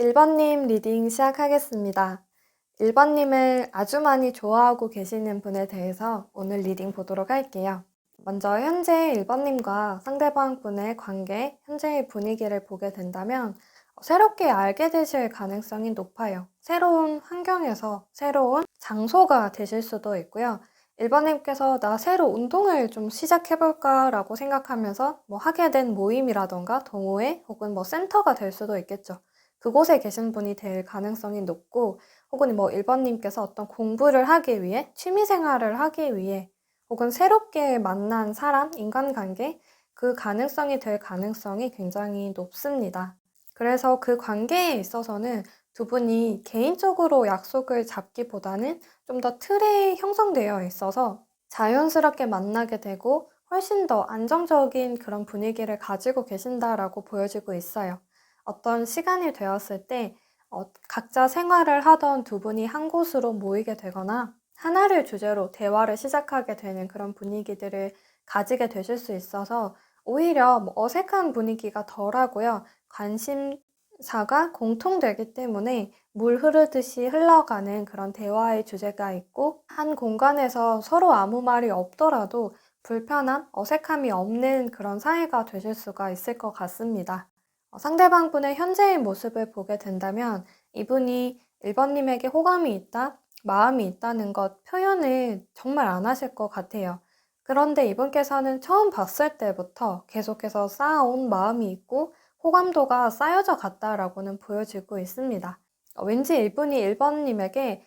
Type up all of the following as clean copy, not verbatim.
1번님 리딩 시작하겠습니다. 1번님을 아주 많이 좋아하고 계시는 분에 대해서 오늘 리딩 보도록 할게요. 먼저 현재 1번님과 상대방 분의 관계, 현재의 분위기를 보게 된다면 새롭게 알게 되실 가능성이 높아요. 새로운 환경에서 새로운 장소가 되실 수도 있고요. 1번님께서 나 새로 운동을 좀 시작해볼까 라고 생각하면서 하게 된 모임이라던가 동호회 혹은 센터가 될 수도 있겠죠. 그곳에 계신 분이 될 가능성이 높고 혹은 1번님께서 어떤 공부를 하기 위해 취미생활을 하기 위해 혹은 새롭게 만난 사람, 인간관계 그 가능성이 될 가능성이 굉장히 높습니다. 그래서 그 관계에 있어서는 두 분이 개인적으로 약속을 잡기보다는 좀 더 틀이 형성되어 있어서 자연스럽게 만나게 되고 훨씬 더 안정적인 그런 분위기를 가지고 계신다라고 보여지고 있어요. 어떤 시간이 되었을 때 각자 생활을 하던 두 분이 한 곳으로 모이게 되거나 하나를 주제로 대화를 시작하게 되는 그런 분위기들을 가지게 되실 수 있어서 오히려 어색한 분위기가 덜하고요. 관심사가 공통되기 때문에 물 흐르듯이 흘러가는 그런 대화의 주제가 있고 한 공간에서 서로 아무 말이 없더라도 불편함, 어색함이 없는 그런 사이가 되실 수가 있을 것 같습니다. 상대방 분의 현재의 모습을 보게 된다면 이분이 1번님에게 호감이 있다, 마음이 있다는 것 표현을 정말 안 하실 것 같아요. 그런데 이분께서는 처음 봤을 때부터 계속해서 쌓아온 마음이 있고 호감도가 쌓여져 갔다라고는 보여지고 있습니다. 왠지 이분이 1번님에게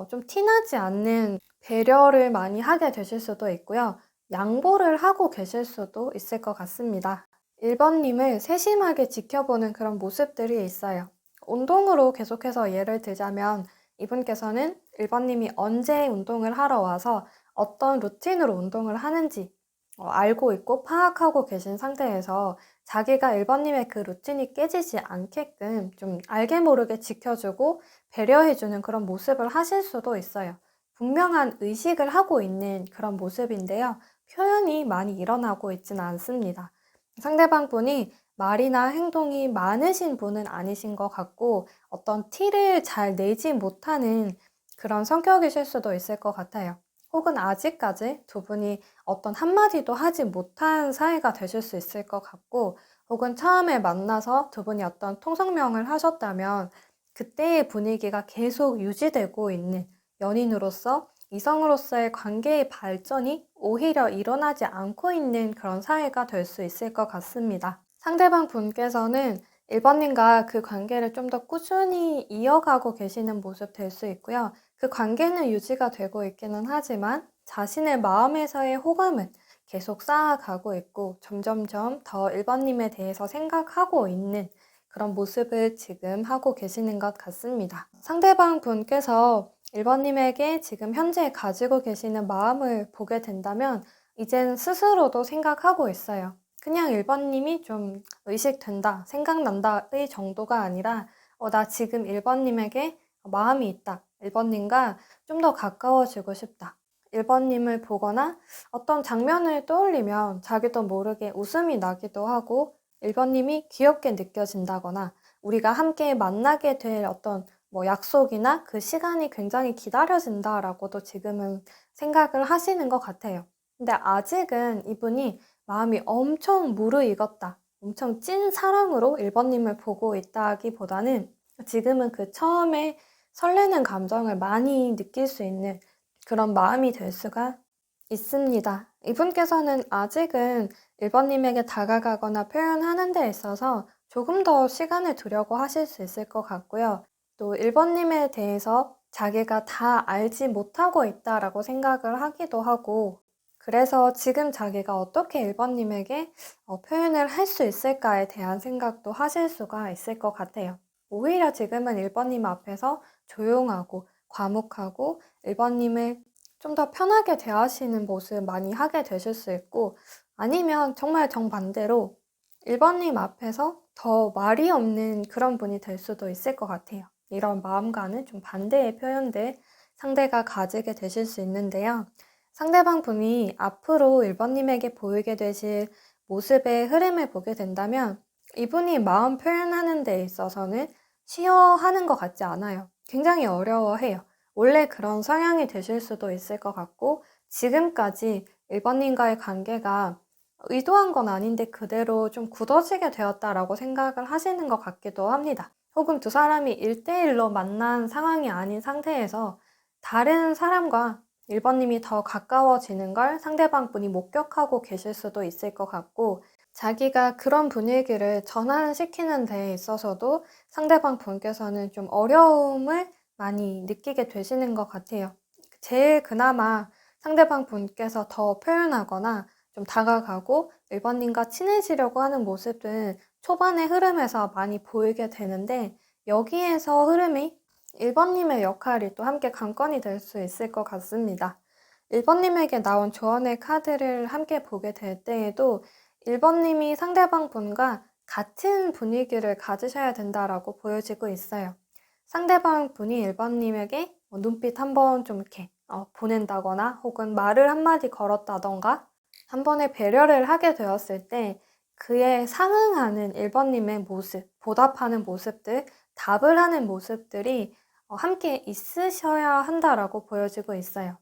좀 티나지 않는 배려를 많이 하게 되실 수도 있고요. 양보를 하고 계실 수도 있을 것 같습니다. 1번님을 세심하게 지켜보는 그런 모습들이 있어요. 운동으로 계속해서 예를 들자면 이분께서는 1번님이 언제 운동을 하러 와서 어떤 루틴으로 운동을 하는지 알고 있고 파악하고 계신 상태에서 자기가 1번님의 그 루틴이 깨지지 않게끔 좀 알게 모르게 지켜주고 배려해주는 그런 모습을 하실 수도 있어요. 분명한 의식을 하고 있는 그런 모습인데요. 표현이 많이 일어나고 있지는 않습니다. 상대방 분이 말이나 행동이 많으신 분은 아니신 것 같고 어떤 티를 잘 내지 못하는 그런 성격이실 수도 있을 것 같아요. 혹은 아직까지 두 분이 어떤 한마디도 하지 못한 사이가 되실 수 있을 것 같고 혹은 처음에 만나서 두 분이 어떤 통성명을 하셨다면 그때의 분위기가 계속 유지되고 있는 연인으로서 이성으로서의 관계의 발전이 오히려 일어나지 않고 있는 그런 사이가 될 수 있을 것 같습니다. 상대방 분께서는 1번님과 그 관계를 좀 더 꾸준히 이어가고 계시는 모습 될 수 있고요. 그 관계는 유지가 되고 있기는 하지만 자신의 마음에서의 호감은 계속 쌓아가고 있고 점점점 더 1번님에 대해서 생각하고 있는 그런 모습을 지금 하고 계시는 것 같습니다. 상대방 분께서 1번님에게 지금 현재 가지고 계시는 마음을 보게 된다면 이젠 스스로도 생각하고 있어요. 그냥 1번님이 좀 의식된다, 생각난다의 정도가 아니라 나 지금 1번님에게 마음이 있다. 1번님과 좀 더 가까워지고 싶다. 1번님을 보거나 어떤 장면을 떠올리면 자기도 모르게 웃음이 나기도 하고 1번님이 귀엽게 느껴진다거나 우리가 함께 만나게 될 어떤 약속이나 그 시간이 굉장히 기다려진다라고도 지금은 생각을 하시는 것 같아요. 근데 아직은 이분이 마음이 엄청 무르익었다. 엄청 찐 사랑으로 1번님을 보고 있다기보다는 지금은 그 처음에 설레는 감정을 많이 느낄 수 있는 그런 마음이 될 수가 있습니다. 이분께서는 아직은 1번님에게 다가가거나 표현하는 데 있어서 조금 더 시간을 두려고 하실 수 있을 것 같고요. 또 1번님에 대해서 자기가 다 알지 못하고 있다라고 생각을 하기도 하고 그래서 지금 자기가 어떻게 1번님에게 표현을 할 수 있을까에 대한 생각도 하실 수가 있을 것 같아요. 오히려 지금은 1번님 앞에서 조용하고 과묵하고 1번님을 좀 더 편하게 대하시는 모습 많이 하게 되실 수 있고 아니면 정말 정반대로 1번님 앞에서 더 말이 없는 그런 분이 될 수도 있을 것 같아요. 이런 마음과는 좀 반대의 표현들 상대가 가지게 되실 수 있는데요. 상대방 분이 앞으로 1번님에게 보이게 되실 모습의 흐름을 보게 된다면 이분이 마음 표현하는 데 있어서는 쉬워하는 것 같지 않아요. 굉장히 어려워해요. 원래 그런 성향이 되실 수도 있을 것 같고, 지금까지 1번님과의 관계가 의도한 건 아닌데 그대로 좀 굳어지게 되었다라고 생각을 하시는 것 같기도 합니다. 혹은 두 사람이 1대1로 만난 상황이 아닌 상태에서 다른 사람과 1번님이 더 가까워지는 걸 상대방 분이 목격하고 계실 수도 있을 것 같고, 자기가 그런 분위기를 전환시키는 데 있어서도 상대방 분께서는 좀 어려움을 많이 느끼게 되시는 것 같아요. 제일 그나마 상대방 분께서 더 표현하거나 좀 다가가고 1번님과 친해지려고 하는 모습은 초반의 흐름에서 많이 보이게 되는데, 여기에서 흐름이 1번님의 역할이 또 함께 관건이 될 수 있을 것 같습니다. 1번님에게 나온 조언의 카드를 함께 보게 될 때에도 1번님이 상대방 분과 같은 분위기를 가지셔야 된다라고 보여지고 있어요. 상대방 분이 1번님에게 눈빛 한번 좀 이렇게 보낸다거나 혹은 말을 한마디 걸었다던가 한 번의 배려를 하게 되었을 때 그에 상응하는 1번님의 모습, 보답하는 모습들, 답을 하는 모습들이 함께 있으셔야 한다라고 보여지고 있어요.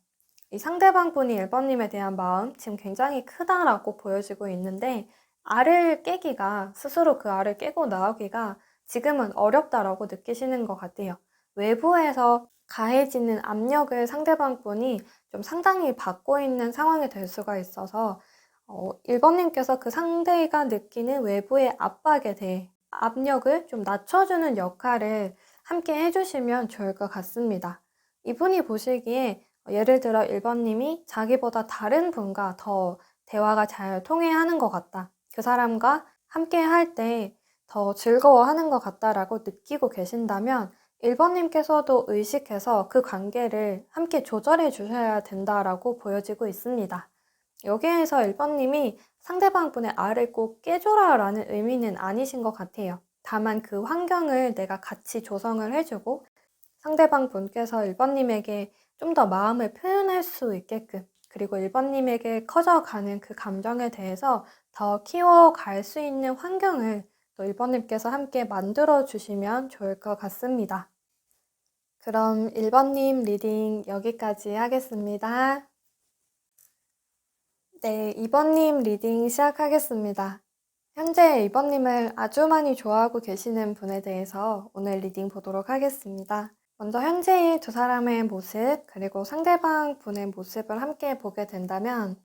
이 상대방 분이 1번님에 대한 마음 지금 굉장히 크다라고 보여지고 있는데, 알을 깨기가, 스스로 그 알을 깨고 나오기가 지금은 어렵다라고 느끼시는 것 같아요. 외부에서 가해지는 압력을 상대방 분이 좀 상당히 받고 있는 상황이 될 수가 있어서 1번님께서 그 상대가 느끼는 외부의 압박에 대해 압력을 좀 낮춰주는 역할을 함께 해주시면 좋을 것 같습니다. 이분이 보시기에 예를 들어 1번님이 자기보다 다른 분과 더 대화가 잘 통해하는 것 같다. 그 사람과 함께 할 때 더 즐거워하는 것 같다라고 느끼고 계신다면 1번님께서도 의식해서 그 관계를 함께 조절해 주셔야 된다라고 보여지고 있습니다. 여기에서 1번님이 상대방 분의 알을 꼭 깨줘라 라는 의미는 아니신 것 같아요. 다만 그 환경을 내가 같이 조성을 해주고 상대방 분께서 1번님에게 좀 더 마음을 표현할 수 있게끔, 그리고 1번님에게 커져가는 그 감정에 대해서 더 키워갈 수 있는 환경을 또 1번님께서 함께 만들어 주시면 좋을 것 같습니다. 그럼 1번님 리딩 여기까지 하겠습니다. 네, 2번님 리딩 시작하겠습니다. 현재 2번님을 아주 많이 좋아하고 계시는 분에 대해서 오늘 리딩 보도록 하겠습니다. 먼저 현재의 두 사람의 모습, 그리고 상대방 분의 모습을 함께 보게 된다면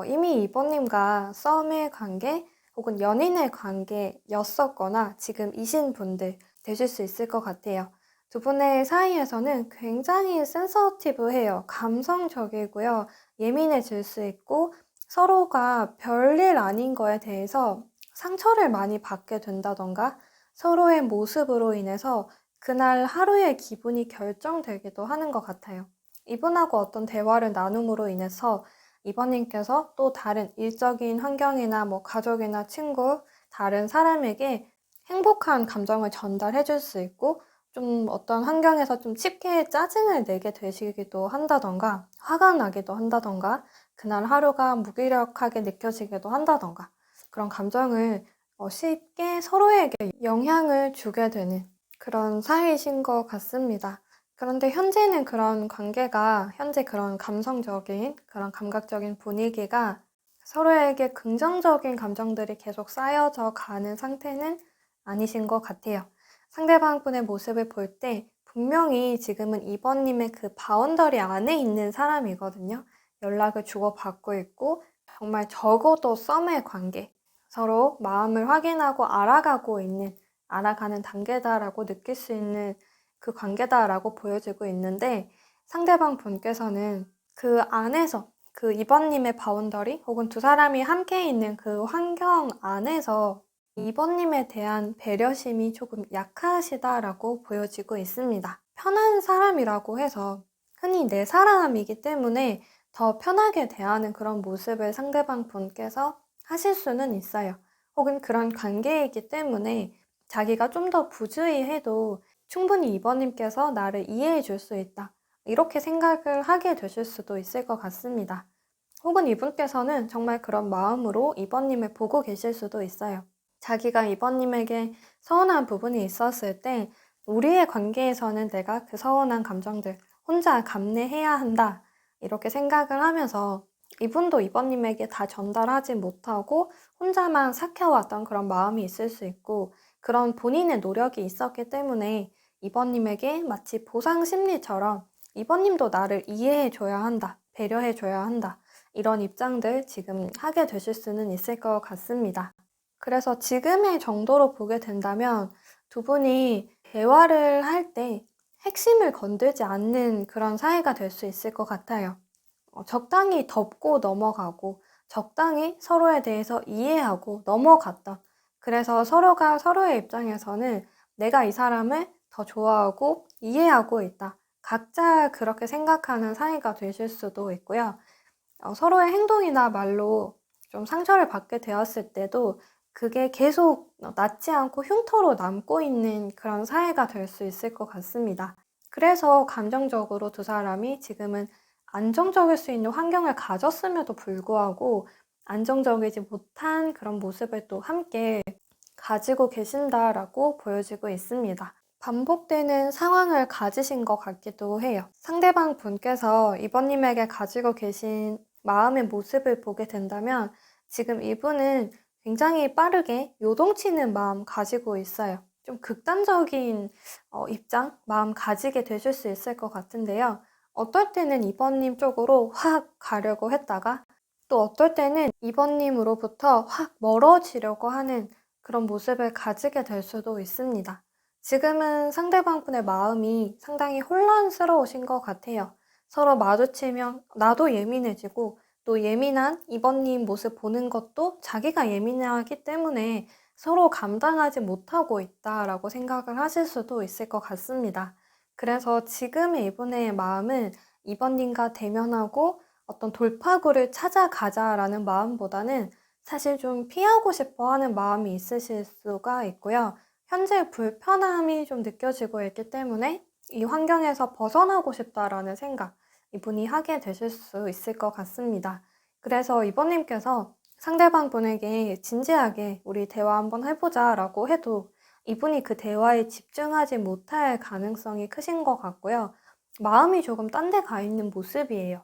이미 2번님과 썸의 관계 혹은 연인의 관계였었거나 지금 이신 분들 되실 수 있을 것 같아요. 두 분의 사이에서는 굉장히 센서티브해요. 감성적이고요. 예민해질 수 있고 서로가 별일 아닌 거에 대해서 상처를 많이 받게 된다던가 서로의 모습으로 인해서 그날 하루의 기분이 결정되기도 하는 것 같아요. 이분하고 어떤 대화를 나눔으로 인해서 이번님께서 또 다른 일적인 환경이나 뭐 가족이나 친구, 다른 사람에게 행복한 감정을 전달해 줄 수 있고 좀 어떤 환경에서 좀 쉽게 짜증을 내게 되시기도 한다던가 화가 나기도 한다던가 그날 하루가 무기력하게 느껴지기도 한다던가 그런 감정을 쉽게 서로에게 영향을 주게 되는 그런 사이이신 것 같습니다. 그런데 현재는 그런 관계가, 현재 그런 감성적인, 그런 감각적인 분위기가 서로에게 긍정적인 감정들이 계속 쌓여져 가는 상태는 아니신 것 같아요. 상대방 분의 모습을 볼 때 분명히 지금은 2번님의 그 바운더리 안에 있는 사람이거든요. 연락을 주고받고 있고 정말 적어도 썸의 관계, 서로 마음을 확인하고 알아가는 단계다라고 느낄 수 있는 그 관계다라고 보여지고 있는데, 상대방 분께서는 그 안에서 그 2번님의 바운더리 혹은 두 사람이 함께 있는 그 환경 안에서 2번님에 대한 배려심이 조금 약하시다라고 보여지고 있습니다. 편한 사람이라고 해서 흔히 내 사람이기 때문에 더 편하게 대하는 그런 모습을 상대방 분께서 하실 수는 있어요. 혹은 그런 관계이기 때문에 자기가 좀 더 부주의해도 충분히 2번님께서 나를 이해해 줄 수 있다. 이렇게 생각을 하게 되실 수도 있을 것 같습니다. 혹은 이분께서는 정말 그런 마음으로 2번님을 보고 계실 수도 있어요. 자기가 2번님에게 서운한 부분이 있었을 때 우리의 관계에서는 내가 그 서운한 감정들 혼자 감내해야 한다. 이렇게 생각을 하면서 이분도 이번님에게 다 전달하지 못하고 혼자만 삭혀왔던 그런 마음이 있을 수 있고, 그런 본인의 노력이 있었기 때문에 이번님에게 마치 보상 심리처럼 이번님도 나를 이해해줘야 한다, 배려해줘야 한다, 이런 입장들 지금 하게 되실 수는 있을 것 같습니다. 그래서 지금의 정도로 보게 된다면 두 분이 대화를 할 때 핵심을 건들지 않는 그런 사이가 될 수 있을 것 같아요. 적당히 덮고 넘어가고 적당히 서로에 대해서 이해하고 넘어갔던, 그래서 서로가 서로의 입장에서는 내가 이 사람을 더 좋아하고 이해하고 있다, 각자 그렇게 생각하는 사이가 되실 수도 있고요. 서로의 행동이나 말로 좀 상처를 받게 되었을 때도 그게 계속 낫지 않고 흉터로 남고 있는 그런 사이가 될 수 있을 것 같습니다. 그래서 감정적으로 두 사람이 지금은 안정적일 수 있는 환경을 가졌음에도 불구하고 안정적이지 못한 그런 모습을 또 함께 가지고 계신다라고 보여지고 있습니다. 반복되는 상황을 가지신 것 같기도 해요. 상대방 분께서 이번님에게 가지고 계신 마음의 모습을 보게 된다면 지금 이분은 굉장히 빠르게 요동치는 마음 가지고 있어요. 좀 극단적인 입장, 마음 가지게 되실 수 있을 것 같은데요. 어떨 때는 이번님 쪽으로 확 가려고 했다가 또 어떨 때는 이번님으로부터 확 멀어지려고 하는 그런 모습을 가지게 될 수도 있습니다. 지금은 상대방분의 마음이 상당히 혼란스러우신 것 같아요. 서로 마주치면 나도 예민해지고 또 예민한 이번님 모습 보는 것도 자기가 예민하기 때문에 서로 감당하지 못하고 있다라고 생각을 하실 수도 있을 것 같습니다. 그래서 지금의 이분의 마음은 이번님과 대면하고 어떤 돌파구를 찾아가자라는 마음보다는 사실 좀 피하고 싶어 하는 마음이 있으실 수가 있고요. 현재 불편함이 좀 느껴지고 있기 때문에 이 환경에서 벗어나고 싶다라는 생각, 이분이 하게 되실 수 있을 것 같습니다. 그래서 이번님께서 상대방 분에게 진지하게 우리 대화 한번 해보자 라고 해도 이분이 그 대화에 집중하지 못할 가능성이 크신 것 같고요. 마음이 조금 딴 데 가 있는 모습이에요.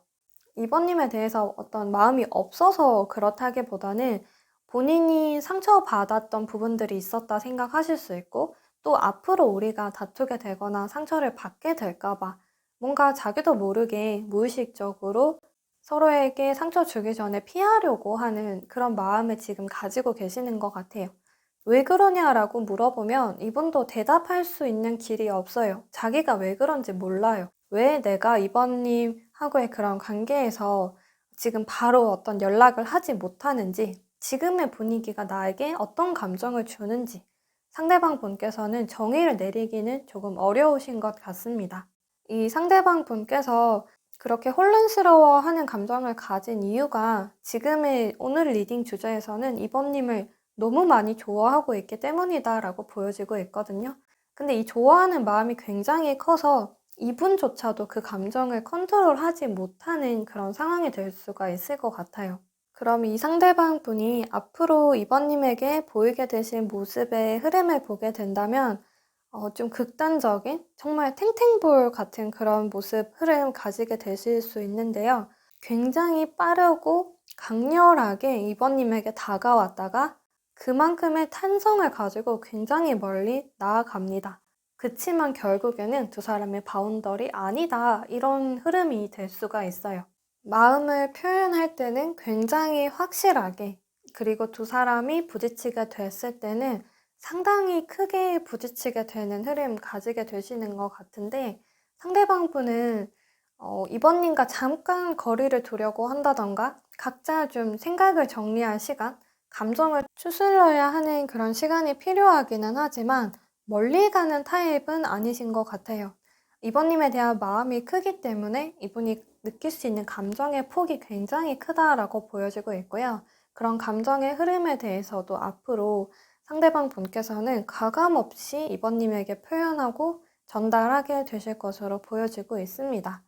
이번님에 대해서 어떤 마음이 없어서 그렇다기보다는 본인이 상처받았던 부분들이 있었다 생각하실 수 있고, 또 앞으로 우리가 다투게 되거나 상처를 받게 될까봐 뭔가 자기도 모르게 무의식적으로 서로에게 상처 주기 전에 피하려고 하는 그런 마음을 지금 가지고 계시는 것 같아요. 왜 그러냐라고 물어보면 이분도 대답할 수 있는 길이 없어요. 자기가 왜 그런지 몰라요. 왜 내가 이번님하고의 그런 관계에서 지금 바로 어떤 연락을 하지 못하는지, 지금의 분위기가 나에게 어떤 감정을 주는지 상대방 분께서는 정의를 내리기는 조금 어려우신 것 같습니다. 이 상대방 분께서 그렇게 혼란스러워하는 감정을 가진 이유가 지금의 오늘 리딩 주제에서는 이번님을 너무 많이 좋아하고 있기 때문이다라고 보여지고 있거든요. 근데 이 좋아하는 마음이 굉장히 커서 이분조차도 그 감정을 컨트롤하지 못하는 그런 상황이 될 수가 있을 것 같아요. 그럼 이 상대방 분이 앞으로 이번님에게 보이게 되신 모습의 흐름을 보게 된다면 좀 극단적인 정말 탱탱볼 같은 그런 모습 흐름 가지게 되실 수 있는데요. 굉장히 빠르고 강렬하게 이번님에게 다가왔다가 그만큼의 탄성을 가지고 굉장히 멀리 나아갑니다. 그치만 결국에는 두 사람의 바운더리 아니다, 이런 흐름이 될 수가 있어요. 마음을 표현할 때는 굉장히 확실하게, 그리고 두 사람이 부딪히게 됐을 때는 상당히 크게 부딪히게 되는 흐름 가지게 되시는 것 같은데, 상대방 분은 이번님과 잠깐 거리를 두려고 한다던가 각자 좀 생각을 정리할 시간, 감정을 추스러야 하는 그런 시간이 필요하기는 하지만 멀리 가는 타입은 아니신 것 같아요. 이번님에 대한 마음이 크기 때문에 이분이 느낄 수 있는 감정의 폭이 굉장히 크다라고 보여지고 있고요. 그런 감정의 흐름에 대해서도 앞으로 상대방 분께서는 가감없이 이번님에게 표현하고 전달하게 되실 것으로 보여지고 있습니다.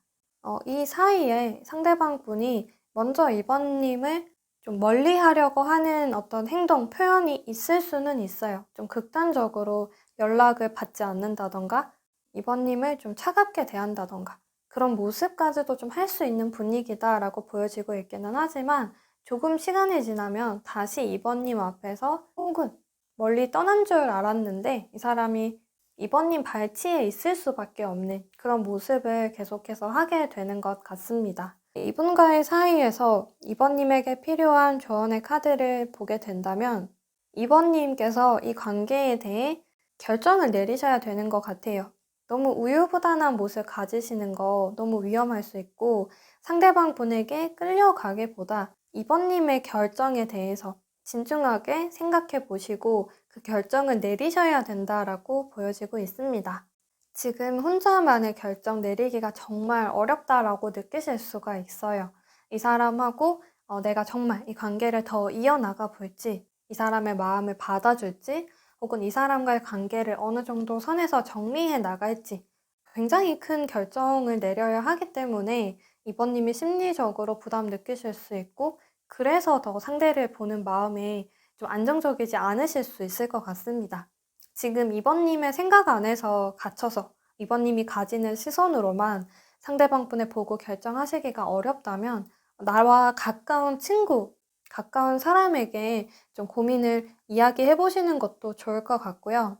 이 사이에 상대방 분이 먼저 이번님을 좀 멀리 하려고 하는 어떤 행동, 표현이 있을 수는 있어요. 좀 극단적으로 연락을 받지 않는다던가 2번님을 좀 차갑게 대한다던가 그런 모습까지도 좀 할 수 있는 분위기다라고 보여지고 있기는 하지만 조금 시간이 지나면 다시 2번님 앞에서 혹은 멀리 떠난 줄 알았는데 이 사람이 2번님 발치에 있을 수밖에 없는 그런 모습을 계속해서 하게 되는 것 같습니다. 이분과의 사이에서 2번님에게 필요한 조언의 카드를 보게 된다면 2번님께서 이 관계에 대해 결정을 내리셔야 되는 것 같아요. 너무 우유부단한 모습 가지시는 거 너무 위험할 수 있고 상대방 분에게 끌려가기보다 2번님의 결정에 대해서 진중하게 생각해 보시고 그 결정을 내리셔야 된다라고 보여지고 있습니다. 지금 혼자만의 결정 내리기가 정말 어렵다라고 느끼실 수가 있어요. 이 사람하고 내가 정말 이 관계를 더 이어나가 볼지, 이 사람의 마음을 받아줄지, 혹은 이 사람과의 관계를 어느 정도 선에서 정리해 나갈지 굉장히 큰 결정을 내려야 하기 때문에 이번님이 심리적으로 부담 느끼실 수 있고 그래서 더 상대를 보는 마음에 좀 안정적이지 않으실 수 있을 것 같습니다. 지금 이번님의 생각 안에서 갇혀서 이번님이 가지는 시선으로만 상대방 분을 보고 결정하시기가 어렵다면 나와 가까운 친구, 가까운 사람에게 좀 고민을 이야기해 보시는 것도 좋을 것 같고요.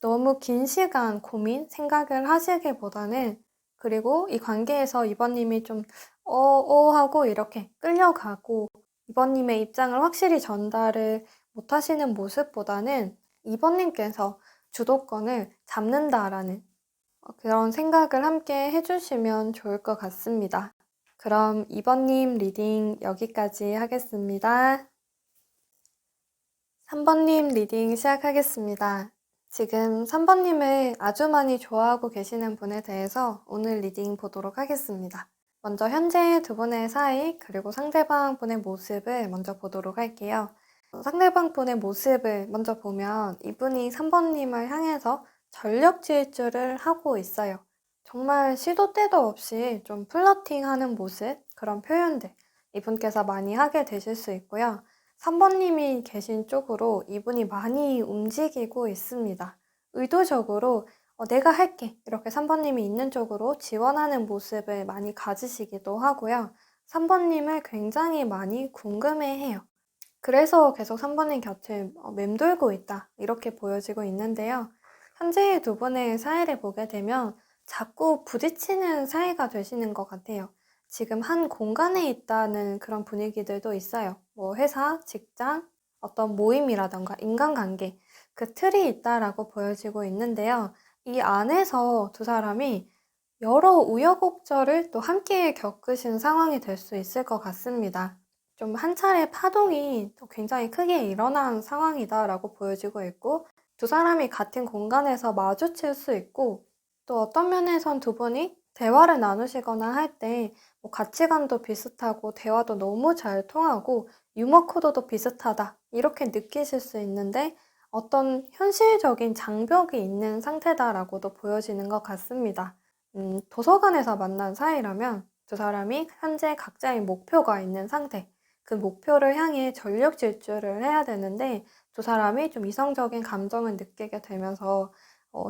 너무 긴 시간 고민, 생각을 하시기보다는 그리고 이 관계에서 이번님이 좀 하고 이렇게 끌려가고 이번님의 입장을 확실히 전달을 못하시는 모습보다는 이번님께서 주도권을 잡는다라는 그런 생각을 함께 해주시면 좋을 것 같습니다. 그럼 2번님 리딩 여기까지 하겠습니다. 3번님 리딩 시작하겠습니다. 지금 3번님을 아주 많이 좋아하고 계시는 분에 대해서 오늘 리딩 보도록 하겠습니다. 먼저 현재 두 분의 사이 그리고 상대방 분의 모습을 먼저 보도록 할게요. 상대방 분의 모습을 먼저 보면 이분이 3번님을 향해서 전력 질주를 하고 있어요. 정말 시도 때도 없이 좀 플러팅하는 모습, 그런 표현들 이분께서 많이 하게 되실 수 있고요. 3번님이 계신 쪽으로 이분이 많이 움직이고 있습니다. 의도적으로 내가 할게 이렇게 3번님이 있는 쪽으로 지원하는 모습을 많이 가지시기도 하고요. 3번님을 굉장히 많이 궁금해해요. 그래서 계속 3번님 곁을 맴돌고 있다 이렇게 보여지고 있는데요. 현재의 두 분의 사이를 보게 되면 자꾸 부딪히는 사이가 되시는 것 같아요. 지금 한 공간에 있다는 그런 분위기들도 있어요. 뭐 회사, 직장, 어떤 모임이라던가 인간관계 그 틀이 있다라고 보여지고 있는데요. 이 안에서 두 사람이 여러 우여곡절을 또 함께 겪으신 상황이 될 수 있을 것 같습니다. 좀 한 차례 파동이 또 굉장히 크게 일어난 상황이다라고 보여지고 있고 두 사람이 같은 공간에서 마주칠 수 있고 또 어떤 면에선 두 분이 대화를 나누시거나 할 때 뭐 가치관도 비슷하고 대화도 너무 잘 통하고 유머 코드도 비슷하다 이렇게 느끼실 수 있는데 어떤 현실적인 장벽이 있는 상태다라고도 보여지는 것 같습니다. 도서관에서 만난 사이라면 두 사람이 현재 각자의 목표가 있는 상태, 그 목표를 향해 전력 질주를 해야 되는데 두 사람이 좀 이성적인 감정을 느끼게 되면서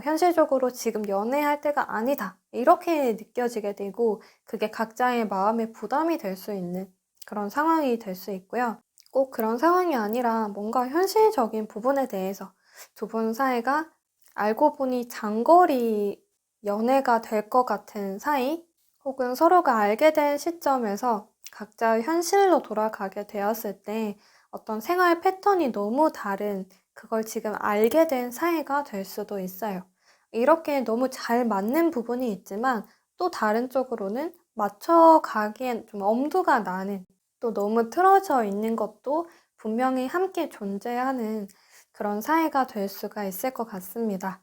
현실적으로 지금 연애할 때가 아니다. 이렇게 느껴지게 되고 그게 각자의 마음의 부담이 될 수 있는 그런 상황이 될 수 있고요. 꼭 그런 상황이 아니라 뭔가 현실적인 부분에 대해서 두 분 사이가 알고 보니 장거리 연애가 될 것 같은 사이 혹은 서로가 알게 된 시점에서 각자 현실로 돌아가게 되었을 때 어떤 생활 패턴이 너무 다른 그걸 지금 알게 된 사이가 될 수도 있어요. 이렇게 너무 잘 맞는 부분이 있지만 또 다른 쪽으로는 맞춰가기엔 좀 엄두가 나는 또 너무 틀어져 있는 것도 분명히 함께 존재하는 그런 사이가 될 수가 있을 것 같습니다.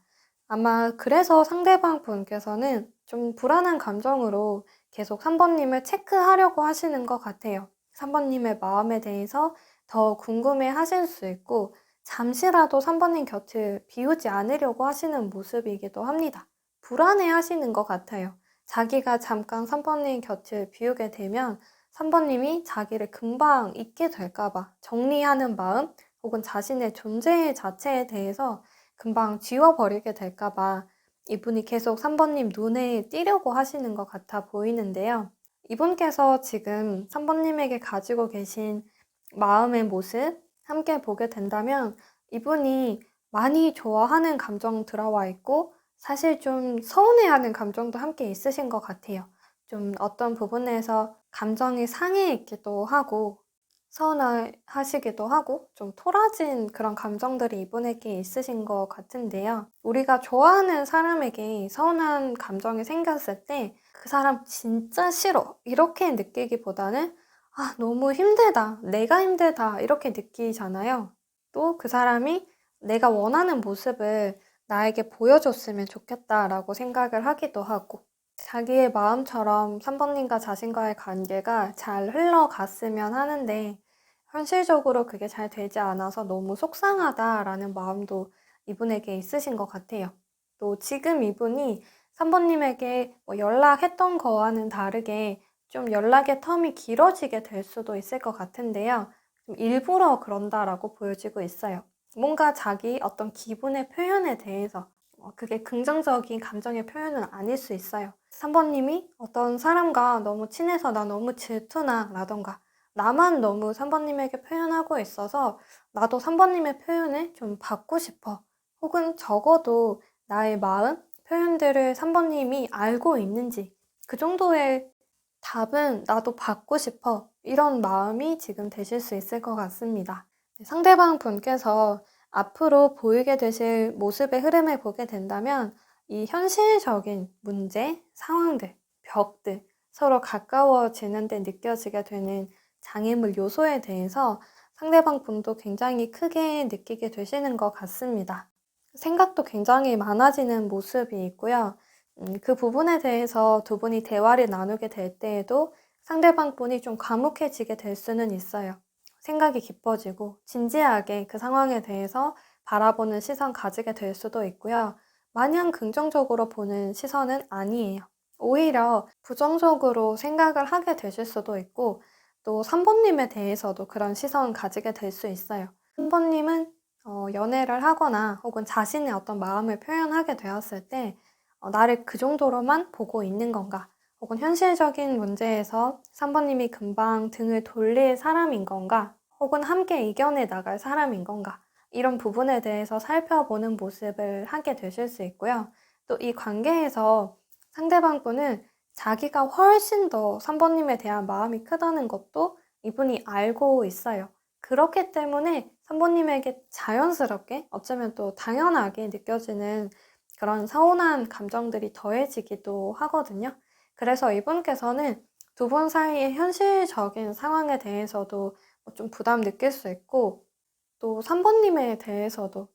아마 그래서 상대방 분께서는 좀 불안한 감정으로 계속 3번님을 체크하려고 하시는 것 같아요. 3번님의 마음에 대해서 더 궁금해 하실 수 있고 잠시라도 3번님 곁을 비우지 않으려고 하시는 모습이기도 합니다. 불안해 하시는 것 같아요. 자기가 잠깐 3번님 곁을 비우게 되면 3번님이 자기를 금방 잊게 될까 봐 정리하는 마음 혹은 자신의 존재 자체에 대해서 금방 지워버리게 될까 봐 이분이 계속 3번님 눈에 띄려고 하시는 것 같아 보이는데요. 이분께서 지금 3번님에게 가지고 계신 마음의 모습 함께 보게 된다면 이분이 많이 좋아하는 감정 들어와 있고 사실 좀 서운해하는 감정도 함께 있으신 것 같아요. 좀 어떤 부분에서 감정이 상해 있기도 하고 서운하시기도 하고 좀 토라진 그런 감정들이 이분에게 있으신 것 같은데요. 우리가 좋아하는 사람에게 서운한 감정이 생겼을 때 그 사람 진짜 싫어 이렇게 느끼기보다는 아, 너무 힘들다. 내가 힘들다. 이렇게 느끼잖아요. 또 그 사람이 내가 원하는 모습을 나에게 보여줬으면 좋겠다라고 생각을 하기도 하고 자기의 마음처럼 3번님과 자신과의 관계가 잘 흘러갔으면 하는데 현실적으로 그게 잘 되지 않아서 너무 속상하다라는 마음도 이분에게 있으신 것 같아요. 또 지금 이분이 3번님에게 연락했던 거와는 다르게 좀 연락의 텀이 길어지게 될 수도 있을 것 같은데요. 좀 일부러 그런다라고 보여지고 있어요. 뭔가 자기 어떤 기분의 표현에 대해서 그게 긍정적인 감정의 표현은 아닐 수 있어요. 3번님이 어떤 사람과 너무 친해서 나 너무 질투나 라던가 나만 너무 3번님에게 표현하고 있어서 나도 3번님의 표현을 좀 받고 싶어. 혹은 적어도 나의 마음, 표현들을 3번님이 알고 있는지 그 정도의 답은 나도 받고 싶어. 이런 마음이 지금 되실 수 있을 것 같습니다. 상대방 분께서 앞으로 보이게 되실 모습의 흐름을 보게 된다면 이 현실적인 문제, 상황들, 벽들, 서로 가까워지는 데 느껴지게 되는 장애물 요소에 대해서 상대방 분도 굉장히 크게 느끼게 되시는 것 같습니다. 생각도 굉장히 많아지는 모습이 있고요. 그 부분에 대해서 두 분이 대화를 나누게 될 때에도 상대방 분이 좀 과묵해지게 될 수는 있어요. 생각이 깊어지고 진지하게 그 상황에 대해서 바라보는 시선 가지게 될 수도 있고요. 마냥 긍정적으로 보는 시선은 아니에요. 오히려 부정적으로 생각을 하게 되실 수도 있고 또 3번님에 대해서도 그런 시선 가지게 될 수 있어요. 3번님은 연애를 하거나 혹은 자신의 어떤 마음을 표현하게 되었을 때 나를 그 정도로만 보고 있는 건가? 혹은 현실적인 문제에서 3번님이 금방 등을 돌릴 사람인 건가? 혹은 함께 이겨내 나갈 사람인 건가? 이런 부분에 대해서 살펴보는 모습을 하게 되실 수 있고요. 또 이 관계에서 상대방 분은 자기가 훨씬 더 3번님에 대한 마음이 크다는 것도 이분이 알고 있어요. 그렇기 때문에 3번님에게 자연스럽게 어쩌면 또 당연하게 느껴지는 그런 서운한 감정들이 더해지기도 하거든요. 그래서 이분께서는 두 분 사이의 현실적인 상황에 대해서도 좀 부담 느낄 수 있고 또 3번님에 대해서도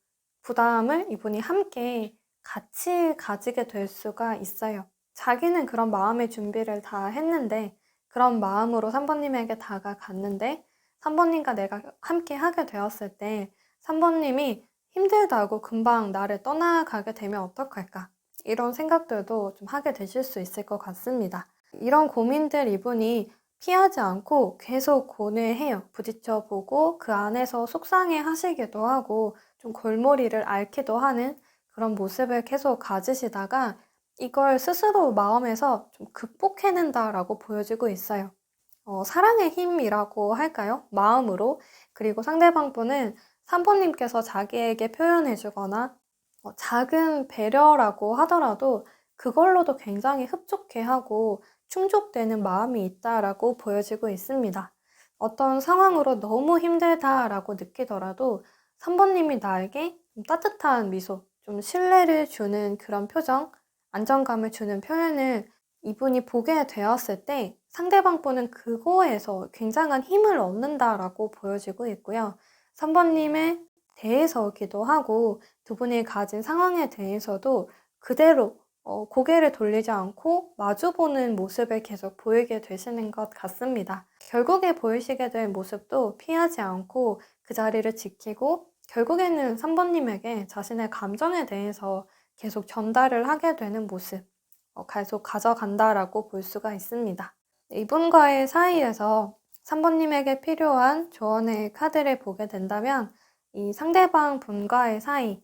부담을 이분이 함께 같이 가지게 될 수가 있어요. 자기는 그런 마음의 준비를 다 했는데 그런 마음으로 3번님에게 다가갔는데 3번님과 내가 함께 하게 되었을 때 3번님이 힘들다고 금방 나를 떠나가게 되면 어떡할까? 이런 생각들도 좀 하게 되실 수 있을 것 같습니다. 이런 고민들 이분이 피하지 않고 계속 고뇌해요. 부딪혀보고 그 안에서 속상해 하시기도 하고 좀 골머리를 앓기도 하는 그런 모습을 계속 가지시다가 이걸 스스로 마음에서 좀 극복해낸다라고 보여지고 있어요. 사랑의 힘이라고 할까요? 마음으로. 그리고 상대방 분은 3번님께서 자기에게 표현해주거나 작은 배려라고 하더라도 그걸로도 굉장히 흡족해하고 충족되는 마음이 있다라고 보여지고 있습니다. 어떤 상황으로 너무 힘들다라고 느끼더라도 3번님이 나에게 좀 따뜻한 미소, 좀 신뢰를 주는 그런 표정, 안정감을 주는 표현을 이분이 보게 되었을 때 상대방 분은 그거에서 굉장한 힘을 얻는다라고 보여지고 있고요. 3번님에 대해서기도 하고 두 분이 가진 상황에 대해서도 그대로 고개를 돌리지 않고 마주보는 모습을 계속 보이게 되시는 것 같습니다. 결국에 보이시게 될 모습도 피하지 않고 그 자리를 지키고 결국에는 3번님에게 자신의 감정에 대해서 계속 전달을 하게 되는 모습, 계속 가져간다라고 볼 수가 있습니다. 이분과의 사이에서 3번님에게 필요한 조언의 카드를 보게 된다면 이 상대방 분과의 사이,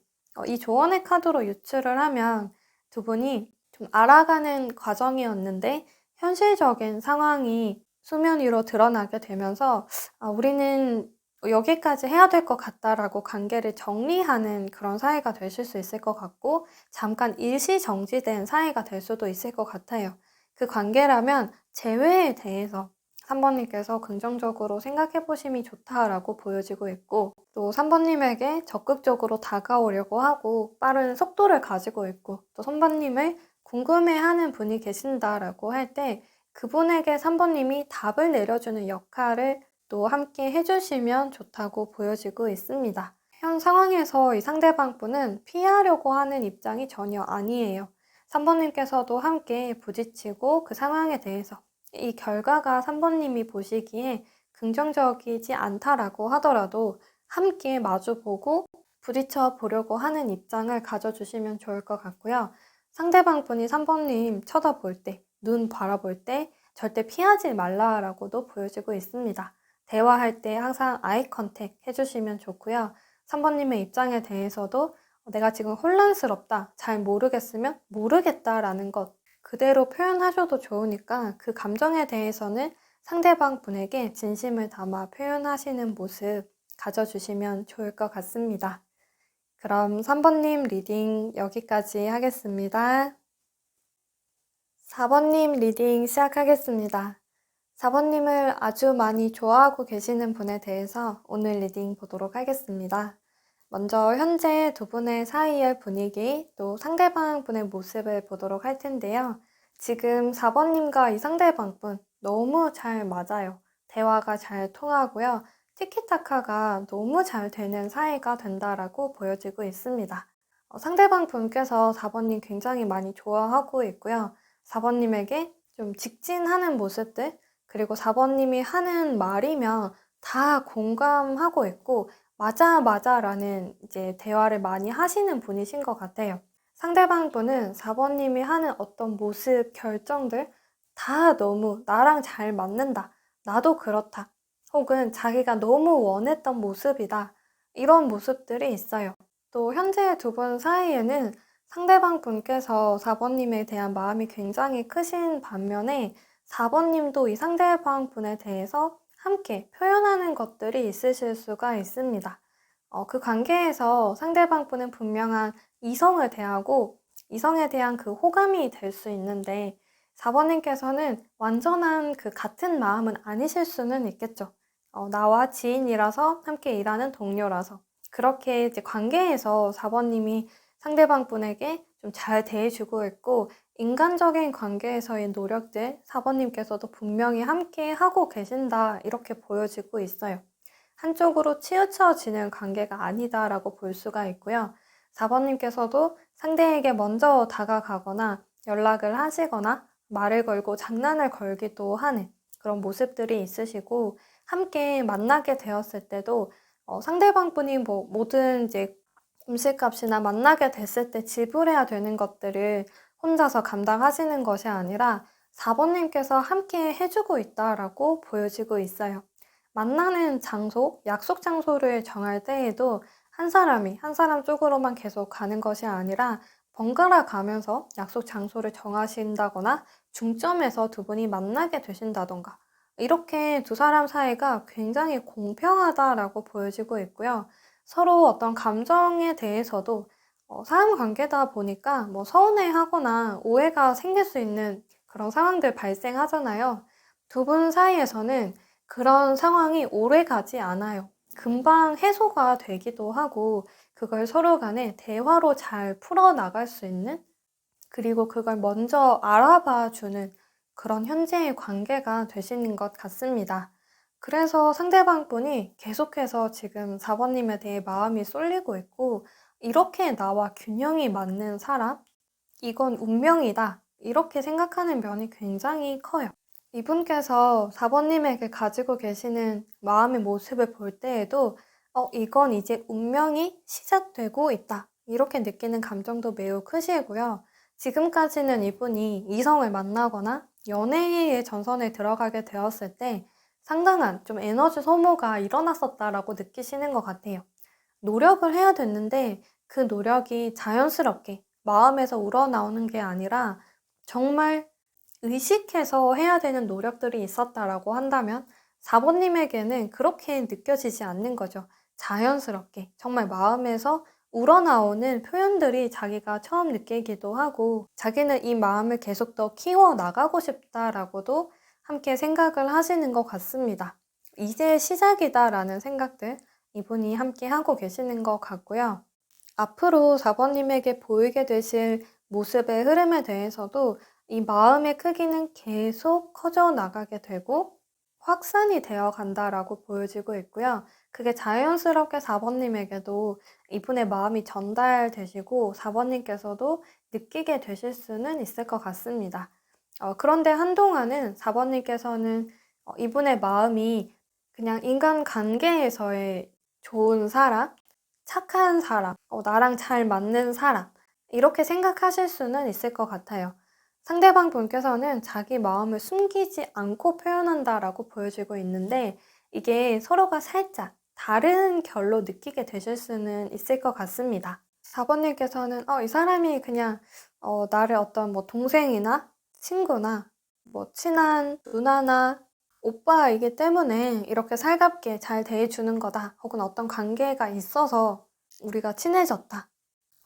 이 조언의 카드로 유추를 하면 두 분이 좀 알아가는 과정이었는데 현실적인 상황이 수면 위로 드러나게 되면서 우리는 여기까지 해야 될 것 같다라고 관계를 정리하는 그런 사이가 되실 수 있을 것 같고 잠깐 일시정지된 사이가 될 수도 있을 것 같아요. 그 관계라면 재회에 대해서 3번님께서 긍정적으로 생각해 보심이 좋다라고 보여지고 있고 또 3번님에게 적극적으로 다가오려고 하고 빠른 속도를 가지고 있고 또 선배님을 궁금해하는 분이 계신다라고 할 때 그분에게 3번님이 답을 내려주는 역할을 또 함께 해주시면 좋다고 보여지고 있습니다. 현 상황에서 이 상대방 분은 피하려고 하는 입장이 전혀 아니에요. 3번님께서도 함께 부딪히고 그 상황에 대해서 이 결과가 3번님이 보시기에 긍정적이지 않다라고 하더라도 함께 마주보고 부딪혀 보려고 하는 입장을 가져주시면 좋을 것 같고요. 상대방 분이 3번님 쳐다볼 때, 눈 바라볼 때 절대 피하지 말라라고도 보여지고 있습니다. 대화할 때 항상 아이 컨택 해주시면 좋고요. 3번님의 입장에 대해서도 내가 지금 혼란스럽다, 잘 모르겠으면 모르겠다라는 것 그대로 표현하셔도 좋으니까 그 감정에 대해서는 상대방 분에게 진심을 담아 표현하시는 모습 가져주시면 좋을 것 같습니다. 그럼 3번님 리딩 여기까지 하겠습니다. 4번님 리딩 시작하겠습니다. 4번님을 아주 많이 좋아하고 계시는 분에 대해서 오늘 리딩 보도록 하겠습니다. 먼저 현재 두 분의 사이의 분위기 또 상대방 분의 모습을 보도록 할 텐데요. 지금 4번님과 이 상대방 분 너무 잘 맞아요. 대화가 잘 통하고요. 티키타카가 너무 잘 되는 사이가 된다라고 보여지고 있습니다. 상대방 분께서 4번님 굉장히 많이 좋아하고 있고요. 4번님에게 좀 직진하는 모습들 그리고 4번님이 하는 말이면 다 공감하고 있고 맞아, 맞아 라는 이제 대화를 많이 하시는 분이신 것 같아요. 상대방 분은 4번님이 하는 어떤 모습, 결정들 다 너무 나랑 잘 맞는다. 나도 그렇다. 혹은 자기가 너무 원했던 모습이다. 이런 모습들이 있어요. 또 현재 두 분 사이에는 상대방 분께서 4번님에 대한 마음이 굉장히 크신 반면에 4번님도 이 상대방 분에 대해서 함께 표현하는 것들이 있으실 수가 있습니다. 그 관계에서 상대방 분은 분명한 이성을 대하고 이성에 대한 그 호감이 될 수 있는데 4번님께서는 완전한 그 같은 마음은 아니실 수는 있겠죠. 나와 지인이라서 함께 일하는 동료라서 그렇게 이제 관계에서 4번님이 상대방 분에게 좀 잘 대해주고 있고 인간적인 관계에서의 노력들 4번님께서도 분명히 함께 하고 계신다 이렇게 보여지고 있어요. 한쪽으로 치우쳐지는 관계가 아니다라고 볼 수가 있고요. 4번님께서도 상대에게 먼저 다가가거나 연락을 하시거나 말을 걸고 장난을 걸기도 하는 그런 모습들이 있으시고 함께 만나게 되었을 때도 상대방 분이 모든 이제 음식값이나 만나게 됐을 때 지불해야 되는 것들을 혼자서 감당하시는 것이 아니라 4번님께서 함께 해주고 있다라고 보여지고 있어요. 만나는 장소, 약속 장소를 정할 때에도 한 사람이 한 사람 쪽으로만 계속 가는 것이 아니라 번갈아 가면서 약속 장소를 정하신다거나 중점에서 두 분이 만나게 되신다던가 이렇게 두 사람 사이가 굉장히 공평하다라고 보여지고 있고요. 서로 어떤 감정에 대해서도 사람 관계다 보니까 뭐 서운해하거나 오해가 생길 수 있는 그런 상황들 발생하잖아요. 두 분 사이에서는 그런 상황이 오래 가지 않아요. 금방 해소가 되기도 하고 그걸 서로 간에 대화로 잘 풀어나갈 수 있는 그리고 그걸 먼저 알아봐 주는 그런 현재의 관계가 되시는 것 같습니다. 그래서 상대방 분이 계속해서 지금 4번님에 대해 마음이 쏠리고 있고 이렇게 나와 균형이 맞는 사람? 이건 운명이다. 이렇게 생각하는 면이 굉장히 커요. 이분께서 4번님에게 가지고 계시는 마음의 모습을 볼 때에도 이건 이제 운명이 시작되고 있다. 이렇게 느끼는 감정도 매우 크시고요. 지금까지는 이분이 이성을 만나거나 연애의 전선에 들어가게 되었을 때 상당한 좀 에너지 소모가 일어났었다라고 느끼시는 것 같아요. 노력을 해야 됐는데 그 노력이 자연스럽게 마음에서 우러나오는 게 아니라 정말 의식해서 해야 되는 노력들이 있었다라고 한다면 4번님에게는 그렇게 느껴지지 않는 거죠. 자연스럽게 정말 마음에서 우러나오는 표현들이 자기가 처음 느끼기도 하고 자기는 이 마음을 계속 더 키워나가고 싶다라고도 함께 생각을 하시는 것 같습니다. 이제 시작이다라는 생각들 이분이 함께 하고 계시는 것 같고요. 앞으로 4번님에게 보이게 되실 모습의 흐름에 대해서도 이 마음의 크기는 계속 커져 나가게 되고 확산이 되어 간다라고 보여지고 있고요. 그게 자연스럽게 4번님에게도 이분의 마음이 전달되시고 4번님께서도 느끼게 되실 수는 있을 것 같습니다. 그런데 한동안은 4번님께서는 이분의 마음이 그냥 인간관계에서의 좋은 사람, 착한 사람, 나랑 잘 맞는 사람, 이렇게 생각하실 수는 있을 것 같아요. 상대방 분께서는 자기 마음을 숨기지 않고 표현한다라고 보여지고 있는데 이게 서로가 살짝 다른 결로 느끼게 되실 수는 있을 것 같습니다. 4번님께서는 이 사람이 그냥 나를 어떤 뭐 동생이나 친구나 뭐 친한 누나나 오빠이기 때문에 이렇게 살갑게 잘 대해주는 거다. 혹은 어떤 관계가 있어서 우리가 친해졌다.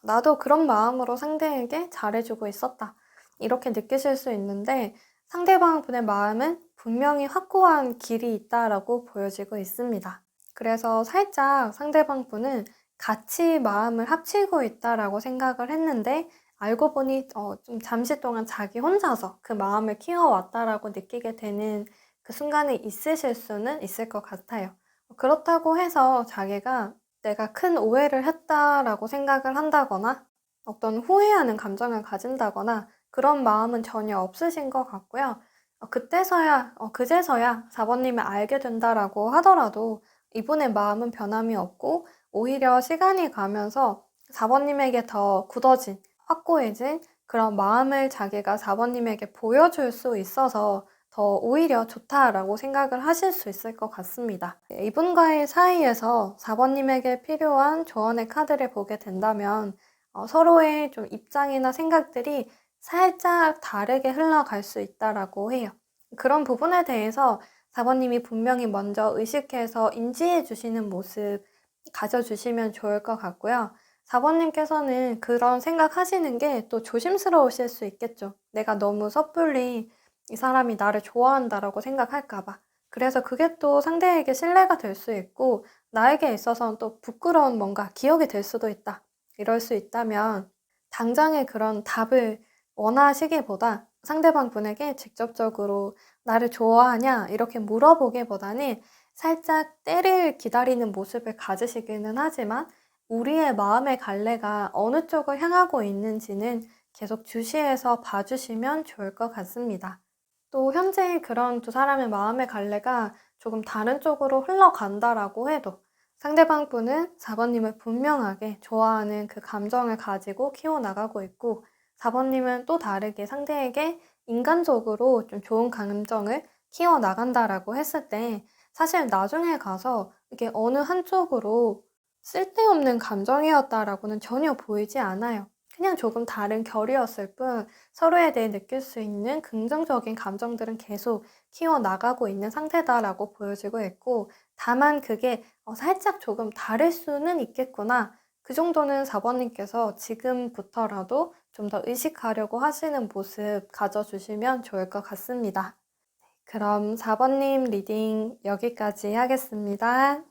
나도 그런 마음으로 상대에게 잘해주고 있었다. 이렇게 느끼실 수 있는데 상대방 분의 마음은 분명히 확고한 길이 있다라고 보여지고 있습니다. 그래서 살짝 상대방 분은 같이 마음을 합치고 있다라고 생각을 했는데 알고 보니 좀 잠시 동안 자기 혼자서 그 마음을 키워왔다라고 느끼게 되는 그 순간이 있으실 수는 있을 것 같아요. 그렇다고 해서 자기가 내가 큰 오해를 했다라고 생각을 한다거나 어떤 후회하는 감정을 가진다거나 그런 마음은 전혀 없으신 것 같고요. 그제서야 4번님을 알게 된다라고 하더라도 이분의 마음은 변함이 없고 오히려 시간이 가면서 4번님에게 더 굳어진, 확고해진 그런 마음을 자기가 4번님에게 보여줄 수 있어서 더 오히려 좋다라고 생각을 하실 수 있을 것 같습니다. 이분과의 사이에서 4번님에게 필요한 조언의 카드를 보게 된다면 서로의 좀 입장이나 생각들이 살짝 다르게 흘러갈 수 있다라고 해요. 그런 부분에 대해서 4번님이 분명히 먼저 의식해서 인지해 주시는 모습 가져주시면 좋을 것 같고요. 4번님께서는 그런 생각하시는 게 또 조심스러우실 수 있겠죠. 내가 너무 섣불리 이 사람이 나를 좋아한다라고 생각할까 봐. 그래서 그게 또 상대에게 신뢰가 될 수 있고 나에게 있어서는 또 부끄러운 뭔가 기억이 될 수도 있다. 이럴 수 있다면 당장의 그런 답을 원하시기보다 상대방 분에게 직접적으로 나를 좋아하냐 이렇게 물어보기보다는 살짝 때를 기다리는 모습을 가지시기는 하지만 우리의 마음의 갈래가 어느 쪽을 향하고 있는지는 계속 주시해서 봐주시면 좋을 것 같습니다. 또 현재 그런 두 사람의 마음의 갈래가 조금 다른 쪽으로 흘러간다라고 해도 상대방 분은 4번님을 분명하게 좋아하는 그 감정을 가지고 키워나가고 있고 4번님은 또 다르게 상대에게 인간적으로 좀 좋은 감정을 키워나간다라고 했을 때 사실 나중에 가서 이게 어느 한쪽으로 쓸데없는 감정이었다라고는 전혀 보이지 않아요. 그냥 조금 다른 결이었을 뿐 서로에 대해 느낄 수 있는 긍정적인 감정들은 계속 키워나가고 있는 상태다라고 보여지고 있고 다만 그게 살짝 조금 다를 수는 있겠구나. 그 정도는 4번님께서 지금부터라도 좀 더 의식하려고 하시는 모습 가져주시면 좋을 것 같습니다. 그럼 4번님 리딩 여기까지 하겠습니다.